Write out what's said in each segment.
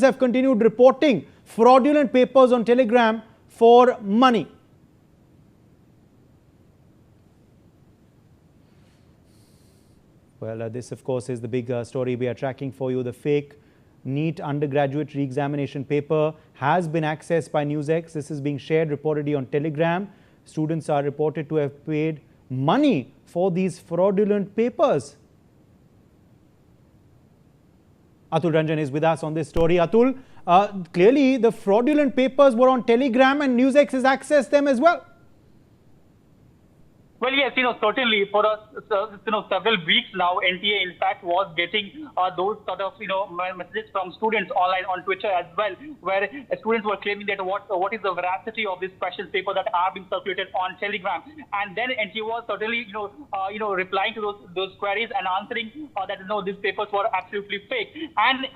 have continued reporting fraudulent papers on Telegram for money. Well, this, of course, is the big story we are tracking for you. The fake NEET undergraduate re-examination paper has been accessed by NewsX. This is being shared reportedly on Telegram. Students are reported to have paid money for these fraudulent papers. Atul Ranjan is with us on this story. Atul, clearly the fraudulent papers were on Telegram and NewsX has accessed them as well. Well, yes, certainly for several weeks now, NTA in fact was getting those sort of messages from students online on Twitter as well, where students were claiming that what is the veracity of this question paper that are being circulated on Telegram, and then NTA was certainly replying to those queries and answering that these papers were absolutely fake, and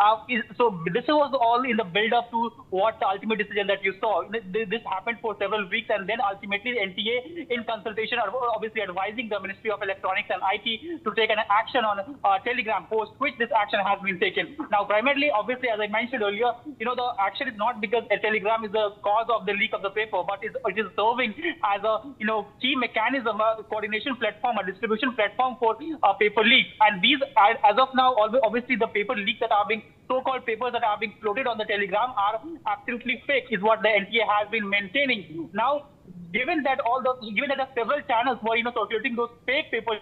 so this was all in the build up to what the ultimate decision that you saw. This happened for several weeks, and then ultimately NTA in consultation obviously advising the Ministry of Electronics and IT to take an action on Telegram post, which this action has been taken. Now, primarily, obviously, as I mentioned earlier, the action is not because a Telegram is the cause of the leak of the paper, but it is serving as a key mechanism, a coordination platform, a distribution platform for paper leaks. And these, as of now, obviously the paper leaks that are being so-called papers that are being floated on the Telegram are absolutely fake, is what the NTA has been maintaining. Now, given that there are several channels were circulating those fake papers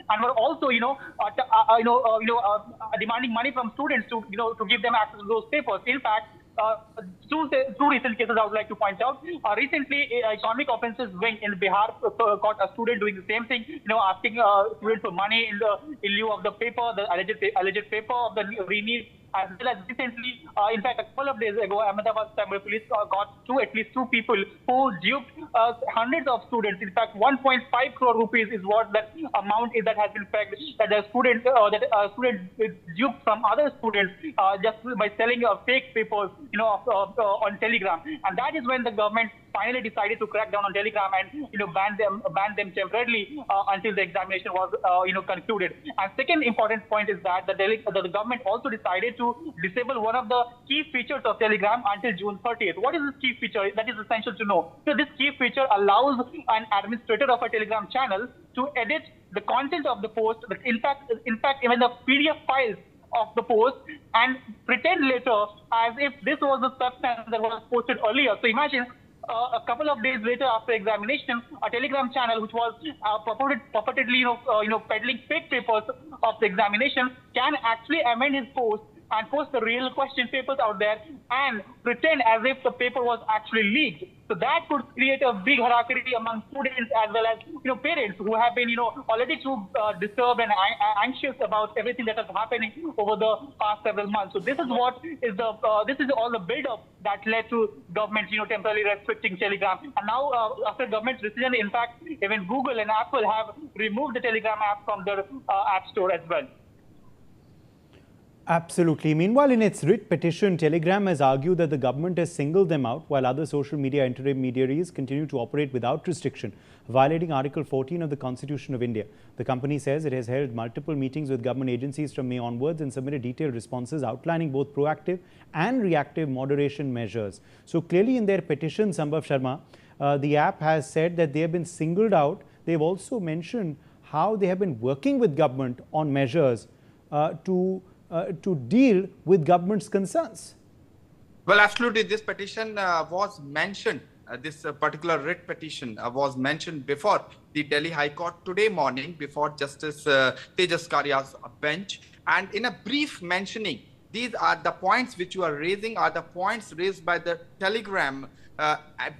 and were also demanding money from students to give them access to those papers. In fact, two recent cases I would like to point out. Recently, Economic Offences Wing in Bihar caught a student doing the same thing, asking students for money in lieu of the paper, the alleged paper of the ReNeet. As well as recently, in fact, a couple of days ago, Ahmedabad Tamil Police got at least two people who duped hundreds of students. In fact, 1.5 crore rupees is what that amount is that has been pegged, that a student duped from other students just by selling fake papers, on Telegram. And that is when the government finally decided to crack down on Telegram and ban them temporarily until the examination was concluded. And second important point is that the government also decided to disable one of the key features of Telegram until June 30th. What is this key feature? That is essential to know. So this key feature allows an administrator of a Telegram channel to edit the content of the post. In fact, even the PDF files of the post, and pretend later as if this was the substance that was posted earlier. So imagine a couple of days later after examination, a Telegram channel which was purportedly peddling fake papers of the examination can actually amend his post and post the real question papers out there and pretend as if the paper was actually leaked. So that could create a big hierarchy among students as well as parents who have been already too disturbed and anxious about everything that is happening over the past several months. So this is what is this is all the build-up that led to government temporarily restricting Telegram. And now after government's decision, in fact, even Google and Apple have removed the Telegram app from their app store as well. Absolutely. Meanwhile, in its writ petition, Telegram has argued that the government has singled them out while other social media intermediaries continue to operate without restriction, violating Article 14 of the Constitution of India. The company says it has held multiple meetings with government agencies from May onwards and submitted detailed responses outlining both proactive and reactive moderation measures. So clearly in their petition, Sambhav Sharma, the app has said that they have been singled out. They've also mentioned how they have been working with government on measures to deal with government's concerns. Well, absolutely. This petition was mentioned, this particular writ petition was mentioned before the Delhi High Court today morning before Justice Tejas Karya's bench. And in a brief mentioning, these are the points which you are raising are the points raised by the Telegram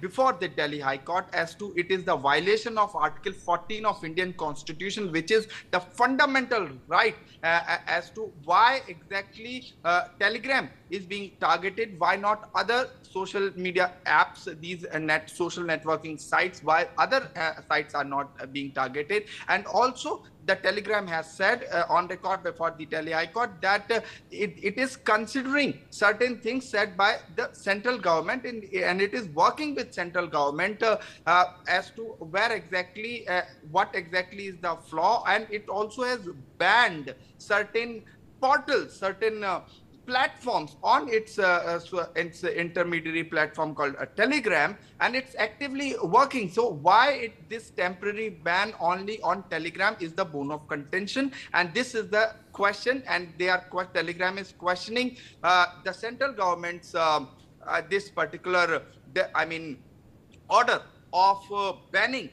before the Delhi High Court as to it is the violation of Article 14 of Indian Constitution, which is the fundamental right as to why exactly Telegram is being targeted, why not other social media apps, these social networking sites, why other sites are not being targeted. And also the Telegram has said on record before the Delhi High Court that it is considering certain things said by the central government and it is working with central government as to where exactly, what exactly is the flaw, and it also has banned certain portals, certain platforms on its intermediary platform called Telegram, and it's actively working. So why this temporary ban only on Telegram is the bone of contention, and this is the question. And Telegram is questioning the central government's this particular order of banning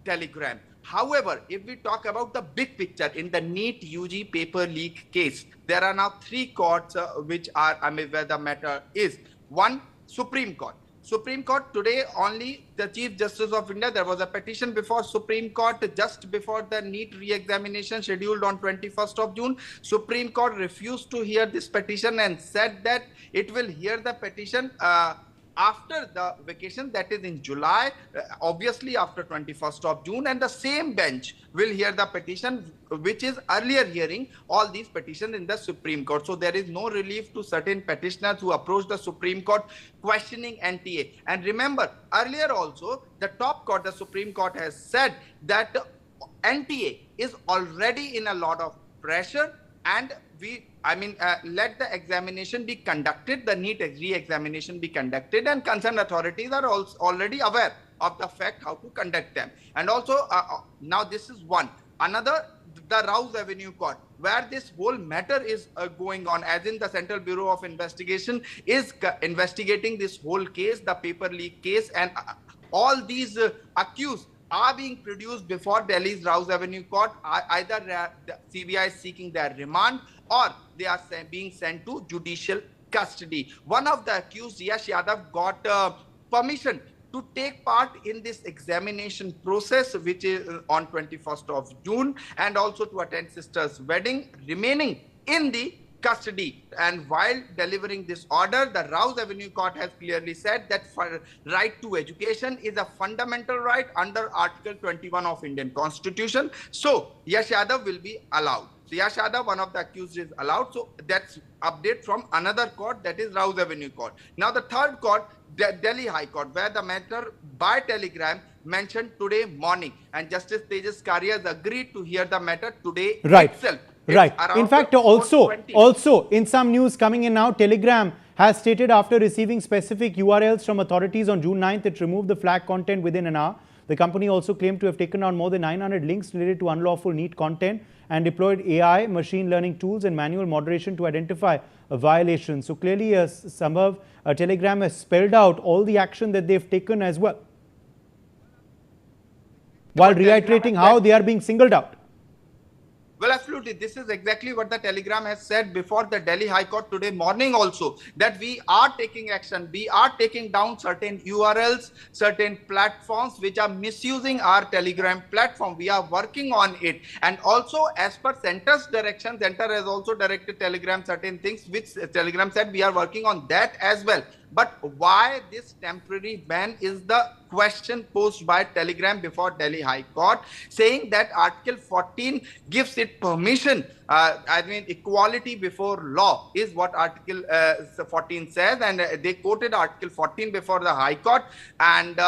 Telegram. However, if we talk about the big picture in the NEET UG paper leak case, there are now 3 courts which are where the matter is. One, Supreme Court. Supreme Court today, only the Chief Justice of India, there was a petition before Supreme Court just before the NEET re-examination scheduled on 21st of June. Supreme Court refused to hear this petition and said that it will hear the petition after the vacation, that is in July, obviously after 21st of June, and the same bench will hear the petition which is earlier hearing all these petitions in the Supreme Court. So there is no relief to certain petitioners who approach the Supreme Court questioning NTA. And remember, earlier also the top court, the Supreme Court, has said that NTA is already in a lot of pressure, and let the examination be conducted, the NEET re-examination be conducted, and concerned authorities are also already aware of the fact how to conduct them. And also, now this is one. Another, the Rouse Avenue Court, where this whole matter is going on, as in the Central Bureau of Investigation is investigating this whole case, the paper leak case, and all these accused are being produced before Delhi's Rouse Avenue Court. Either the CBI is seeking their remand or they are being sent to judicial custody. One of the accused, Yash Yadav, got permission to take part in this examination process, which is on 21st of June, and also to attend sister's wedding, remaining in the custody. And while delivering this order, the Rouse Avenue Court has clearly said that right to education is a fundamental right under Article 21 of Indian Constitution. So Yash Yadav will be allowed. So Yash Yadav, one of the accused, is allowed. So that's update from another court, that is Rouse Avenue Court. Now the third court, Delhi High Court, where the matter by telegram mentioned today morning, and Justice Tejas Karia has agreed to hear the matter today itself. Right. In fact, also in some news coming in now, Telegram has stated after receiving specific URLs from authorities on June 9th, it removed the flag content within an hour. The company also claimed to have taken down more than 900 links related to unlawful NEET content and deployed AI, machine learning tools and manual moderation to identify a violation. So clearly, Sambhav, Telegram has spelled out all the action that they've taken as well, while reiterating how they are being singled out. Well, absolutely. This is exactly what the Telegram has said before the Delhi High Court today morning also, that we are taking action. We are taking down certain URLs, certain platforms which are misusing our Telegram platform. We are working on it. And also, as per Centre's direction, Centre has also directed Telegram certain things, which Telegram said we are working on that as well. But why this temporary ban is the question posed by Telegram before Delhi High Court, saying that Article 14 gives it permission. Equality before law is what Article 14 says, and they quoted Article 14 before the High Court and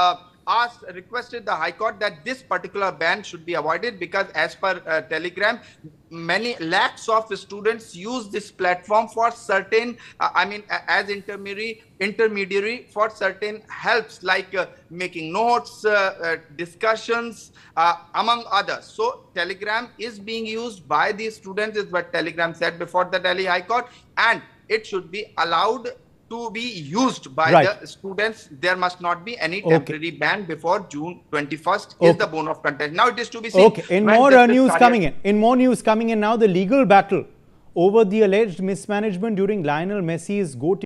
requested the High Court that this particular ban should be avoided, because as per Telegram, many lakhs of students use this platform for certain, as intermediary for certain helps like making notes, discussions, among others. So Telegram is being used by these students, is what Telegram said before the Delhi High Court, and it should be allowed to be used by the students. There must not be any temporary ban before June 21st is the bone of contention. Now it is to be seen. In more news coming in now, the legal battle over the alleged mismanagement during Lionel Messi's GOAT